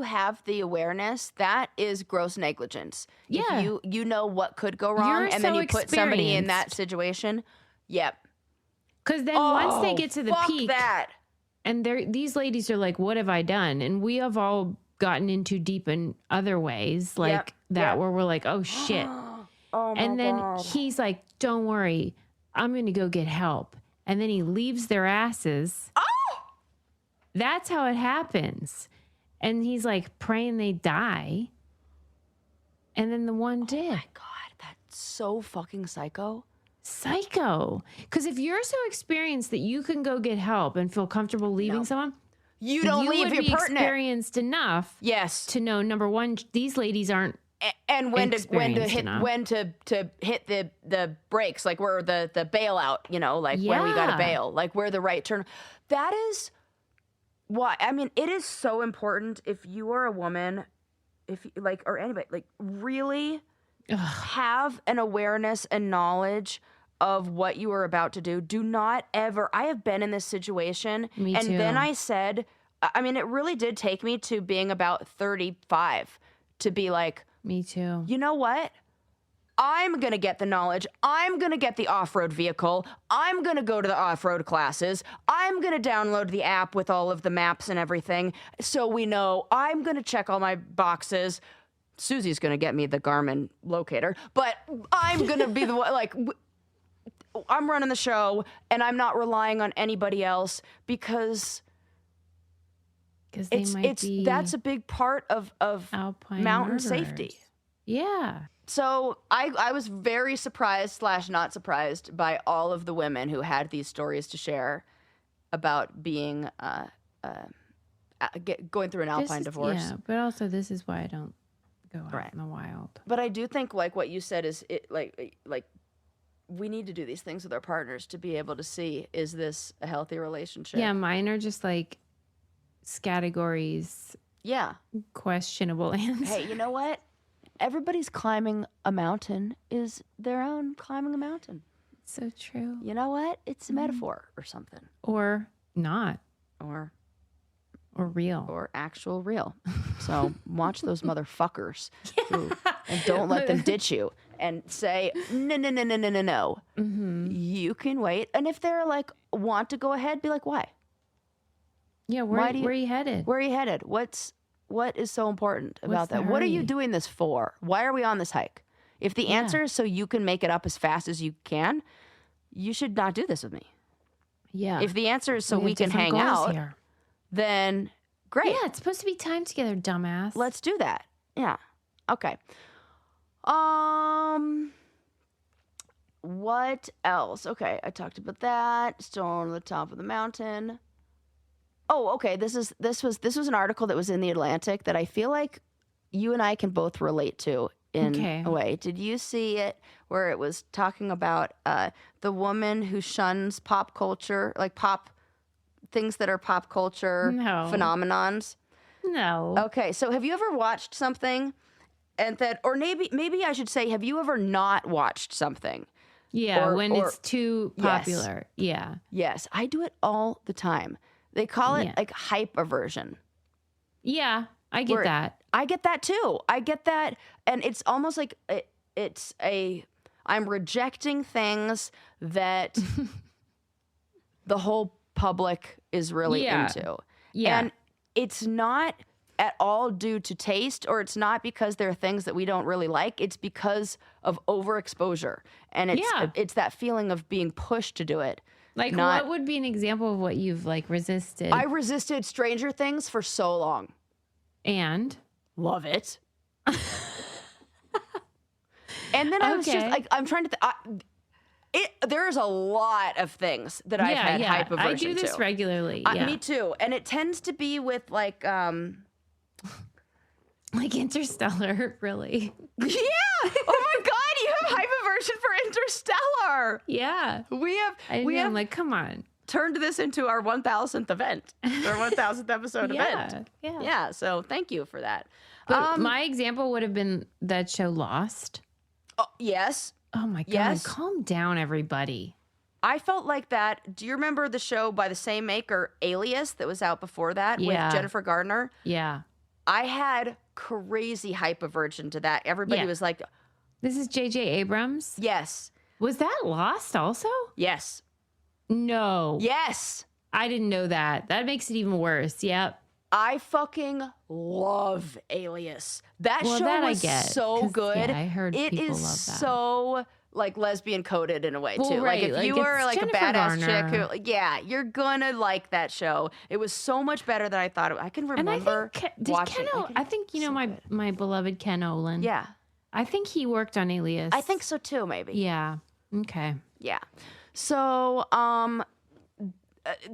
have the awareness, that is gross negligence. Yeah. If you know what could go wrong, and then you put somebody in that situation. Yep. Because then once they get to the peak, and these ladies are like, "What have I done?" And we have all gotten into deep in other ways, like that, where we're like, "Oh shit." And then he's like, "Don't worry, I'm going to go get help." And then he leaves their asses. Oh! That's how it happens. And he's like praying they die. And then the one did. Oh my God, that's so fucking psycho. Psycho. Because if you're so experienced that you can go get help and feel comfortable leaving someone, you don't leave your partner. Experienced enough, to know, number one, these ladies aren't. And when to hit the brakes, like where the bailout, like when we got to bail, like where the right turn. That is why, I mean, it is so important if you are a woman, or anybody, really have an awareness and knowledge of what you are about to do. Do not ever, I have been in this situation. Me too. Then I said, I mean, it really did take me to being about 35 to be like, me too. You know what? I'm going to get the knowledge. I'm going to get the off-road vehicle. I'm going to go to the off-road classes. I'm going to download the app with all of the maps and everything so we know. I'm going to check all my boxes. Susie's going to get me the Garmin locator, but I'm going to be the one, I'm running the show and I'm not relying on anybody else because that's a big part of Alpine mountain murderers. Safety. Yeah. So I was very surprised / not surprised by all of the women who had these stories to share about being going through an Alpine divorce. Yeah, but also this is why I don't go out in the wild. But I do think like what you said is it like we need to do these things with our partners to be able to see, is this a healthy relationship? Yeah, mine are just like categories. Yeah. Questionable answers. Hey, you know what? Everybody's climbing a mountain is their own climbing a mountain. So true. You know what? It's a metaphor or something. Or not. Or real. Or actual real. So watch those motherfuckers. And don't let them ditch you. And say, no. You can wait. And if they're like, want to go ahead, be like, why? Yeah, where are you headed? Where are you headed? What is so important about that? What are you doing this for? Why are we on this hike? If the answer is so you can make it up as fast as you can, you should not do this with me. Yeah. If the answer is so we can hang out, then great. Yeah, it's supposed to be time together, dumbass. Let's do that. Yeah. Okay. What else? Okay, I talked about that. Still on the top of the mountain. Oh, okay. This was an article that was in the Atlantic that I feel like you and I can both relate to in a way. Did you see it where it was talking about the woman who shuns pop culture, like pop things that are pop culture phenomenons? No. Okay, so have you ever watched something and that, or maybe I should say, have you ever not watched something? Yeah, when it's too popular. Yes. Yeah. Yes, I do it all the time. They call it like hype aversion. Yeah, I get that. I get that too. I get that. And it's almost like I'm rejecting things that the whole public is really into. Yeah. And it's not at all due to taste, or it's not because there are things that we don't really like. It's because of overexposure. And it's that feeling of being pushed to do it. Like, what would be an example of what you've like resisted? I resisted Stranger Things for so long. And? Love it. And then I was just like, I'm trying to... there's a lot of things that I've had hype aversion to. I do this regularly. Me too. And it tends to be with like... like Interstellar, really. Yeah! Oh my God, you have hype aversion for Interstellar! Yeah. We have I'm like, come on. Turned this into our 1000th event. Our 1000th episode event. Yeah, so thank you for that. But my example would have been that show Lost. Oh, yes. Oh my God, calm down, everybody. I felt like that. Do you remember the show by the same maker, Alias, that was out before that with Jennifer Gardner? Yeah. I had crazy hype aversion to that. Everybody was like... This is J.J. Abrams? Yes. Was that Lost also? Yes. No. Yes. I didn't know that. That makes it even worse. Yep. I fucking love Alias. That show was so good. Yeah, I heard it people is love that. So like lesbian coded in a way too. Right. Like if you were like Jennifer a badass Garner. chick, you're gonna like that show. It was so much better than I thought. I can remember watching. I think my beloved Ken Olin. Yeah. I think he worked on Alias. I think so too. Maybe. Yeah. Okay. Yeah. So,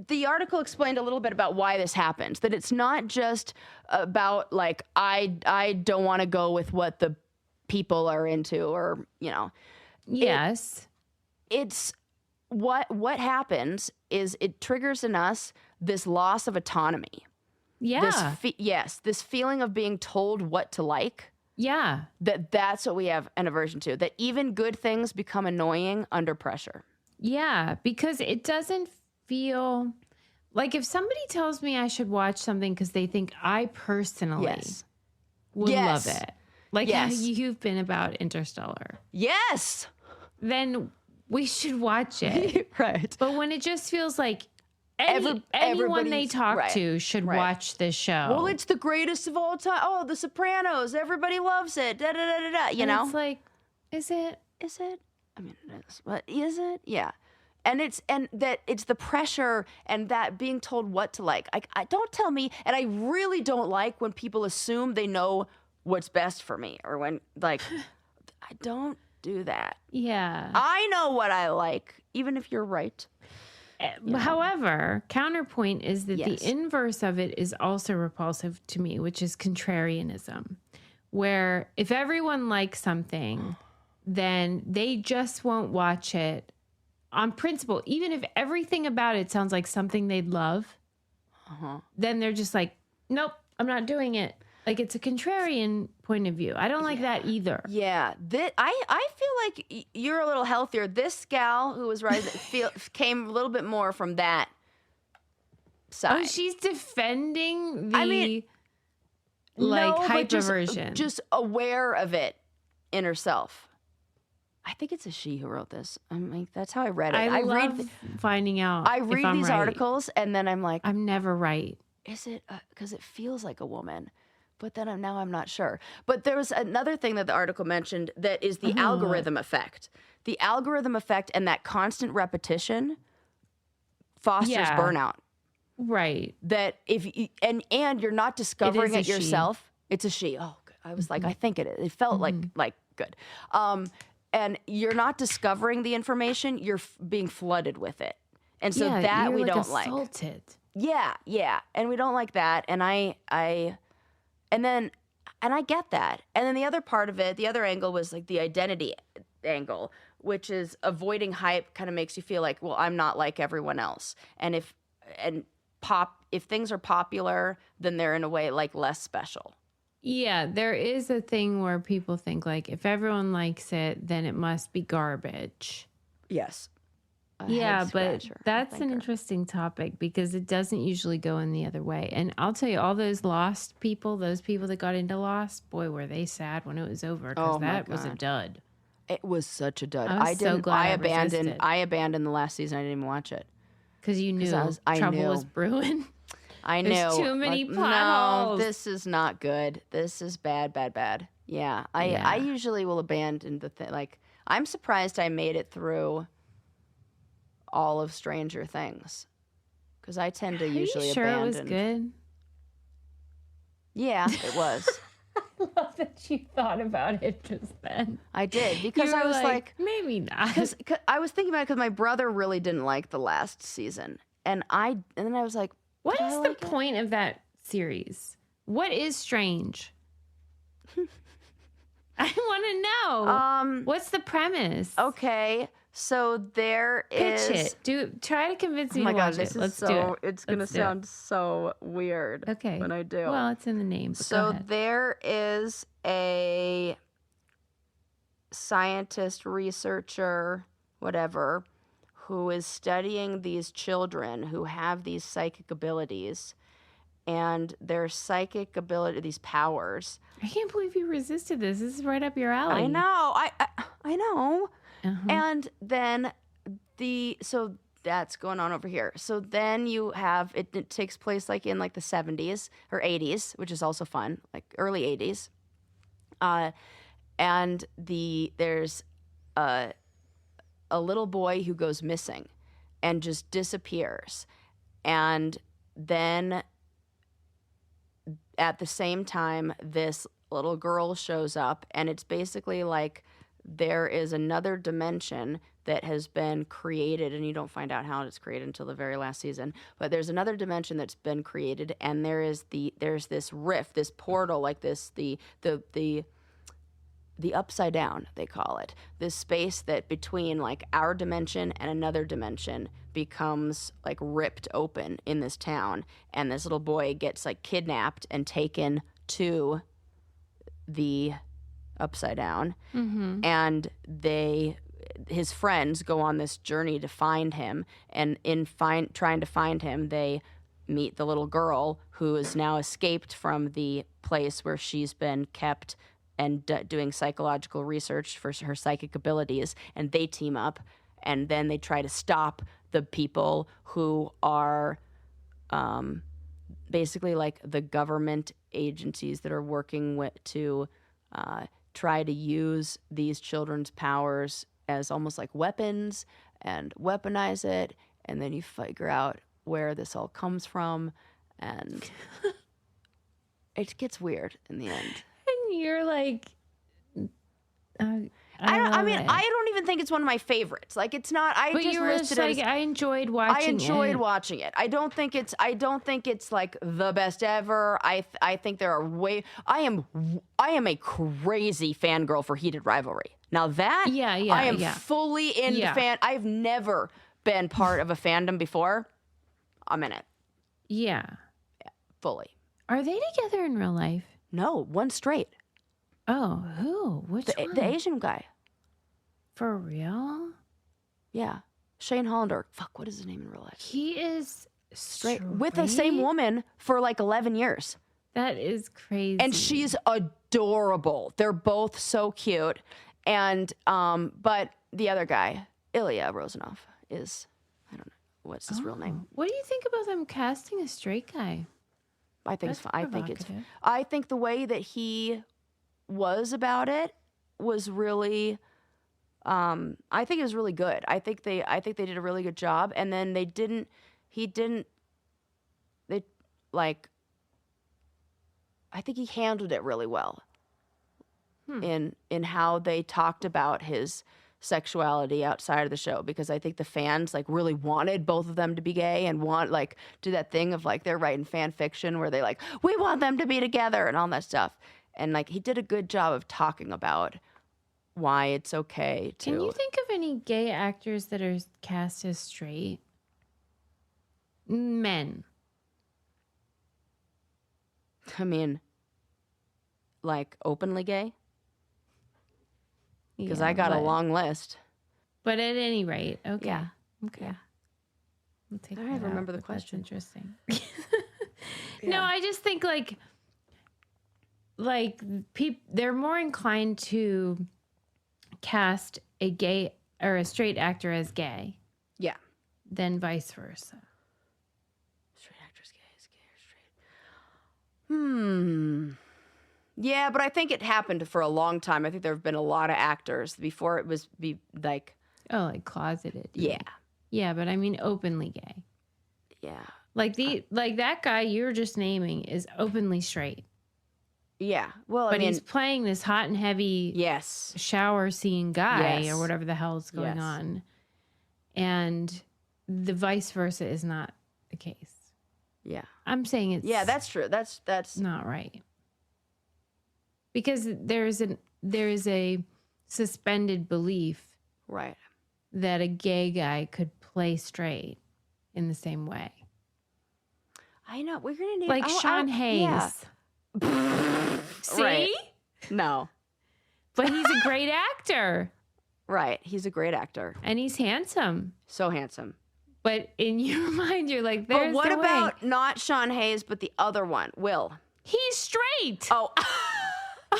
the article explained a little bit about why this happens. That it's not just about like I don't want to go with what the people are into, or you know. Yes. It's what happens is it triggers in us this loss of autonomy. Yeah. This feeling of being told what to like. Yeah. That's what we have an aversion to. That even good things become annoying under pressure. Yeah, because it doesn't feel like if somebody tells me I should watch something because they think I personally would love it. Like how you've been about Interstellar. Yes. Then we should watch it. Right. But when it just feels like anyone they talk to should watch this show. Well, it's the greatest of all time. Oh, The Sopranos. Everybody loves it. Da, da, da, da, da. You know? It's like, is it? Is it? I mean, it is. But is it? Yeah. And it's the pressure and that being told what to like. I don't tell me, and I really don't like when people assume they know what's best for me, or when like I don't do that. Yeah. I know what I like, even if you're right. However, counterpoint is that Yes. the inverse of it is also repulsive to me, which is contrarianism, where if everyone likes something, then they just won't watch it on principle. Even if everything about it sounds like something they'd love, then they're just like, nope, I'm not doing it. Like, it's a contrarian point of view. I don't like that either. Yeah. I feel like you're a little healthier. This gal who was right came a little bit more from that side. Oh, she's defending no, hyperversion. Just aware of it in herself. I think it's a she who wrote this. I'm like, that's how I read it. I love finding out. I read if I'm these right. articles and then I'm like, I'm never right. is it? Because it feels like a woman. But then I'm not sure. But there was another thing that the article mentioned that is the algorithm effect. The algorithm effect and that constant repetition fosters burnout. Right. That if you, and you're not discovering it yourself. She. It's a she. Oh, good. I was like, I think it is. It felt like good. And you're not discovering the information. You're being flooded with it, and so that we don't assaulted. like. Yeah, and we don't like that. And I get that. And then the other part of it, the other angle was like the identity angle, which is avoiding hype kind of makes you feel like, well, I'm not like everyone else. And if things are popular, then they're in a way like less special. Yeah, there is a thing where people think like if everyone likes it, then it must be garbage. Yes. Yeah, but that's an interesting topic because it doesn't usually go in the other way. And I'll tell you, all those Lost people, those people that got into Lost, boy, were they sad when it was over because that was a dud. It was such a dud. I was so glad I abandoned the last season. I didn't even watch it because you knew trouble was brewing. I knew. There's too many potholes. No, this is not good. This is bad. Yeah, I usually will abandon the thing. Like, I'm surprised I made it through all of Stranger Things because I tend to usually abandon. It was good? Yeah, it was. I love that you thought about it just then. I did because I was like maybe not. Because I was thinking about it because my brother really didn't like the last season, and then I was like, what is the point of that series? What is strange? I want to know. What's the premise? Okay. So there is. Pitch it. Try to convince me to watch it. Let's do it. It's going to sound so weird when I do. Well, it's in the name. So there is a scientist, researcher, whatever, who is studying these children who have these psychic abilities. And their psychic ability, these powers. I can't believe you resisted this. This is right up your alley. I know. I know. And then so that's going on over here. So then you have it takes place like in like the 70s or 80s, which is also fun, like early 80s. And there's a little boy who goes missing and just disappears. And then at the same time, this little girl shows up, and it's basically like there is another dimension that has been created, and you don't find out how it's created until the very last season. But there's another dimension that's been created, and there's this rift, this portal, like this the upside down, they call it, this space that between like our dimension and another dimension becomes like ripped open in this town, and this little boy gets like kidnapped and taken to the upside down, and his friends go on this journey to find him, and trying to find him, they meet the little girl who has now escaped from the place where she's been kept and doing psychological research for her psychic abilities, and they team up, and then they try to stop the people who are basically like the government agencies that are working to try to use these children's powers as almost like weapons and weaponize it, and then you figure out where this all comes from, and it gets weird in the end. And you're like, I don't even think it's one of my favorites. Like, it's not. But just you were listed just like, it as, I enjoyed watching it. I enjoyed watching it. I don't think it's like the best ever. I think there are I am a crazy fangirl for Heated Rivalry. Now that I am fully into fan. I've never been part of a fandom before. I'm in it. Yeah, fully. Are they together in real life? No, one straight. Oh, who? Which one? The Asian guy. For real? Yeah. Shane Hollander. Fuck, what is his name in real life? He is straight with the same woman for like 11 years. That is crazy. And she's adorable. They're both so cute. And but the other guy, Ilya Rozanov, is, I don't know, what's his real name? What do you think about them casting a straight guy? I think it's fine. I think the way that he was about it was really I think it was really good. I think they did a really good job. And then they I think he handled it really well in how they talked about his sexuality outside of the show, because I think the fans like really wanted both of them to be gay and do that thing of like they're writing fan fiction where they like, we want them to be together and all that stuff. And like he did a good job of talking about why it's okay to. Can you think of any gay actors that are cast as straight? Men. I mean, like openly gay? Because I got a long list. But at any rate, okay. Yeah. Okay. Yeah. I'll take I don't that remember out, the question. That's interesting. No, I just think they're more inclined to cast a gay or a straight actor as gay. Yeah. Than vice versa. Straight actors gay is gay or straight. Yeah, but I think it happened for a long time. I think there have been a lot of actors before it was like closeted. Yeah. Yeah, but I mean openly gay. Yeah. Like that guy you're just naming is openly straight. Yeah. Well, but he's playing this hot and heavy shower scene guy or whatever the hell's going on. And the vice versa is not the case. Yeah. I'm saying it's that's true. That's not right. Because there is a suspended belief that a gay guy could play straight in the same way. I know. We're going to need... Like Sean Hayes. Yeah. See? Right. No. But he's a great actor. Right. He's a great actor. And he's handsome. So handsome. But in your mind, you're like, there's But what no about way. not Sean Hayes, but the other one, Will? He's straight. Oh. I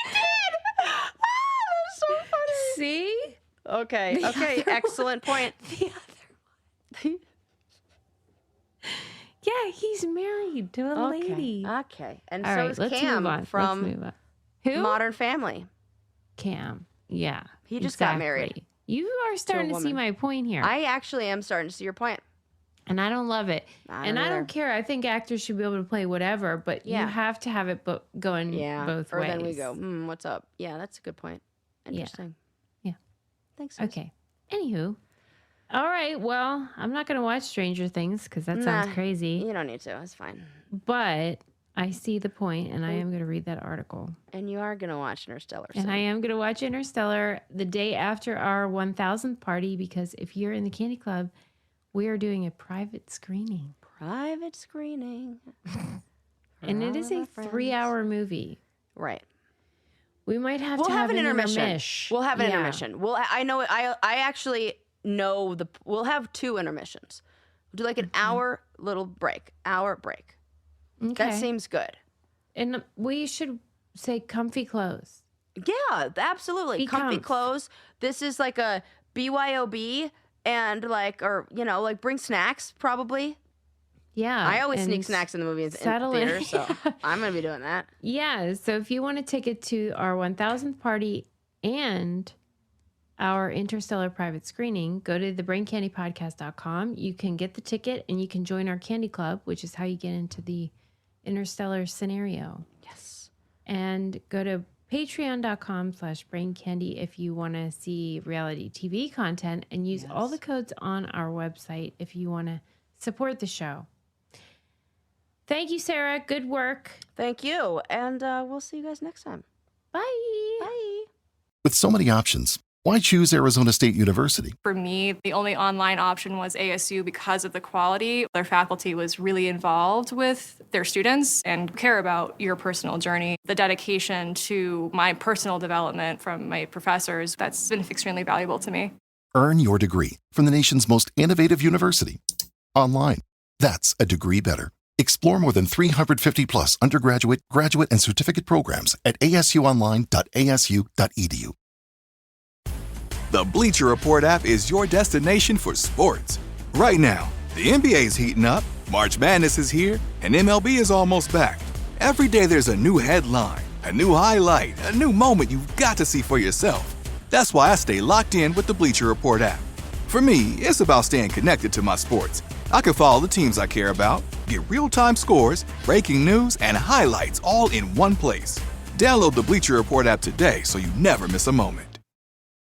did. That's so funny. See? Okay. Excellent point. The other one. Yeah, he's married to a lady. Okay. And all so right, is let's Cam move on. from let's move on. Who? Modern Family. Cam. Yeah. He just got married. You are starting to see my point here. I actually am starting to see your point. And I don't love it. I don't care. I think actors should be able to play whatever, but you have to have it going both ways. Or then we go, what's up? Yeah, that's a good point. Interesting. Yeah. Thanks. Okay. Anywho. All right. Well, I'm not going to watch Stranger Things because that sounds crazy. You don't need to. It's fine. But I see the point, and I am going to read that article. And you are going to watch Interstellar. And I am going to watch Interstellar the day after our 1000th party, because if you're in the Candy Club, we are doing a private screening. Private screening. And it is a 3-hour movie. Right. We might have to have an intermission. We'll have an intermission. I know. I actually know we'll have 2 intermissions. We'll do like an hour little break. Hour break. Okay. That seems good. And we should say comfy clothes. Yeah, absolutely. Comfy clothes. This is like a BYOB and bring snacks probably. Yeah. I always sneak snacks in the movies in theater, so I'm going to be doing that. Yeah. So if you want a ticket to our 1000th party and our Interstellar private screening, go to thebraincandypodcast.com. You can get the ticket and you can join our candy club, which is how you get into the Interstellar scenario. Yes. And go to patreon.com/braincandy if you want to see reality TV content, and use all the codes on our website if you want to support the show. Thank you, Sarah. Good work. Thank you. And we'll see you guys next time. Bye. Bye. With so many options, why choose Arizona State University? For me, the only online option was ASU because of the quality. Their faculty was really involved with their students and care about your personal journey. The dedication to my personal development from my professors, that's been extremely valuable to me. Earn your degree from the nation's most innovative university. Online. That's a degree better. Explore more than 350 plus undergraduate, graduate, and certificate programs at asuonline.asu.edu. The Bleacher Report app is your destination for sports. Right now, the NBA is heating up, March Madness is here, and MLB is almost back. Every day there's a new headline, a new highlight, a new moment you've got to see for yourself. That's why I stay locked in with the Bleacher Report app. For me, it's about staying connected to my sports. I can follow the teams I care about, get real-time scores, breaking news, and highlights all in one place. Download the Bleacher Report app today so you never miss a moment.